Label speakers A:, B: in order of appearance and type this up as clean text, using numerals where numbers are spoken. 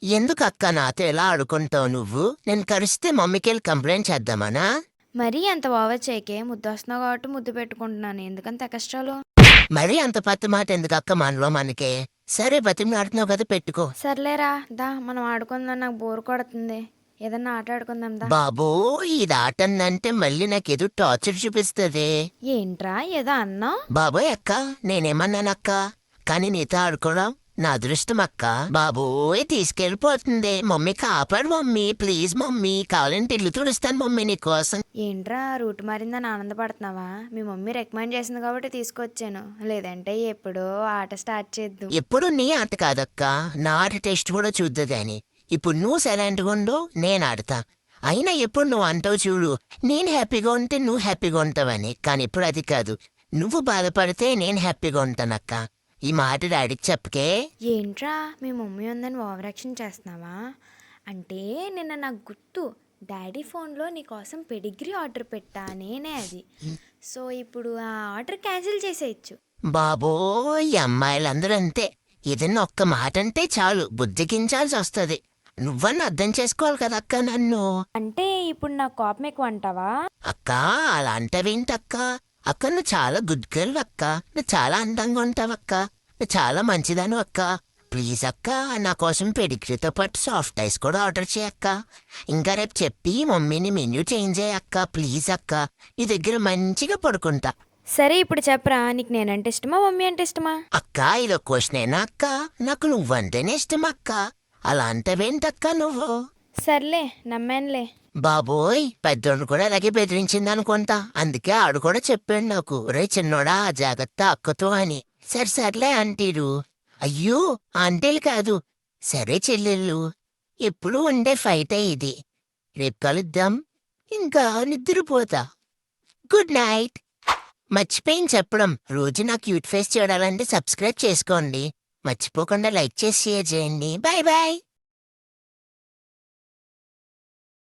A: ఎందుకక్క నాతో ఎలా ఆడుకుంటావు నువ్వు? నేను కరిస్తే మమ్మీకెళ్ళి కంప్లైంట్ చేద్దామనా?
B: మరీ అంత ఓవర్ చేయకే. ముద్దొస్తున్నావు కాబట్టి ముద్దు పెట్టుకుంటున్నాను. ఎందుకంత ఎక్స్ట్రాలు?
A: మరీ అంత పత్తి మాట ఎందుకక్క మనలో మనకే? సరే బతిమలాడుతున్నావు కదా పెట్టుకో.
B: సర్లేరా, దా మనం ఆడుకుందాం. నాకు బోర్ కొడుతుంది. ఏదన్నా ఆట ఆడుకుందాం దా.
A: బాబో, ఇది ఆటందంటే మళ్ళీ నాకేదో టార్చర్ చూపిస్తుంది.
B: ఏంట్రా ఏదో అన్నావు?
A: బాబోయ్ అక్క, నేనేమన్నానక్క? కానీ నీతో ఆడుకోవడం నా అదృష్టం అక్క. బాబోయ్ తీసుకెళ్ళిపోతుంది. మమ్మీ కాపాడు మమ్మీ, ప్లీజ్ మమ్మీ, కావాలంటే ఇల్లు తుడుస్తాను మమ్మీ నీకోసం.
B: ఏంట్రా రూట్ మారిందని ఆనందపడుతున్నావా? మీ మమ్మీ రికమెండ్ చేసింది కాబట్టి తీసుకొచ్చాను. లేదంటే ఎప్పుడో ఆట స్టార్ట్ చేద్దు.
A: ఎప్పుడు నీ ఆట కాదక్క, నా ఆట టెస్ట్ కూడా చూద్దని. ఇప్పుడు నువ్వు సైలెంట్గా ఉండు, నేను ఆడతా. అయినా ఎప్పుడు నువ్వు అంటావు చూడు, నేను హ్యాపీగా ఉంటే నువ్వు హ్యాపీగా ఉంటావని. కానీ ఇప్పుడు అది కాదు, నువ్వు బాధపడితే నేను హ్యాపీగా ఉంటానక్క. ఈ మాట డాడీకి చెప్పకే.
B: ఏంట్రా మీ మమ్మీ ఉందని ఓవర్ యాక్షన్ చేస్తున్నావా? అంటే నిన్న నాకు గుర్తు, డాడీ ఫోన్లో నీకోసం పెడిగ్రీ ఆర్డర్ పెట్టా నేనే అది. సో ఇప్పుడు ఆ ఆర్డర్ క్యాన్సిల్ చేసేయచ్చు.
A: బాబోయ్, అమ్మాయిలందరూ అంతే. ఏదన్నా ఒక్క మాట అంటే చాలు బుద్ధికించాల్సి వస్తుంది. నువ్వన్నా అర్థం చేసుకోవాలి కదక్క నన్ను.
B: అంటే ఇప్పుడు నా కోపం ఎక్కువ అంటావా?
A: అక్క అలా అంటావేంటక్క? అక్క నువ్వు చాలా గుడ్ గర్ల్ అక్క. నువ్వు చాలా అందంగా ఉంటావక్క. నువ్వు చాలా మంచిదాను అక్క. ప్లీజ్ అక్క, నా కోసం పెడిగ్రీతో పాటు సాఫ్ట్ ఐస్ కూడా ఆర్డర్ చేయక్క. ఇంకా రేపు చెప్పి మమ్మీని మెన్యూ చేంజ్ చేయక్క ప్లీజ్ అక్క. నీ దగ్గర మంచిగా పడుకుంటా.
B: సరే ఇప్పుడు చెప్పరా, నీకు నేనంటే ఇష్టమా మమ్మీ అంటే ఇష్టమా?
A: అక్క ఇదో క్వశ్చనేనా అక్క? నాకు నువ్వంటేనే ఇష్టం అక్క. అలా అంటావేంటక్క నువ్వు?
B: సర్లే నమ్మానులే.
A: బాబోయ్, పెద్దోడు కూడా అలాగే బెదిరించింది అనుకుంటా. అందుకే ఆడు కూడా చెప్పాడు నాకు, రే చిన్నోడా జాగ్రత్త అక్కతో అని. సర్లే అంటీరు. అయ్యో ఆంటీలు కాదు, సరే చెల్లెళ్ళు. ఎప్పుడు ఉండే ఫైటే ఇది. రేపు కలుద్దాం. ఇంకా నిద్రపోతా. Good night. మర్చిపోయింది చెప్పడం, రోజు నా క్యూట్ ఫేస్ చూడాలంటే సబ్స్క్రైబ్ చేసుకోండి. మర్చిపోకుండా లైక్ చేసి షేర్ చేయండి. Bye bye.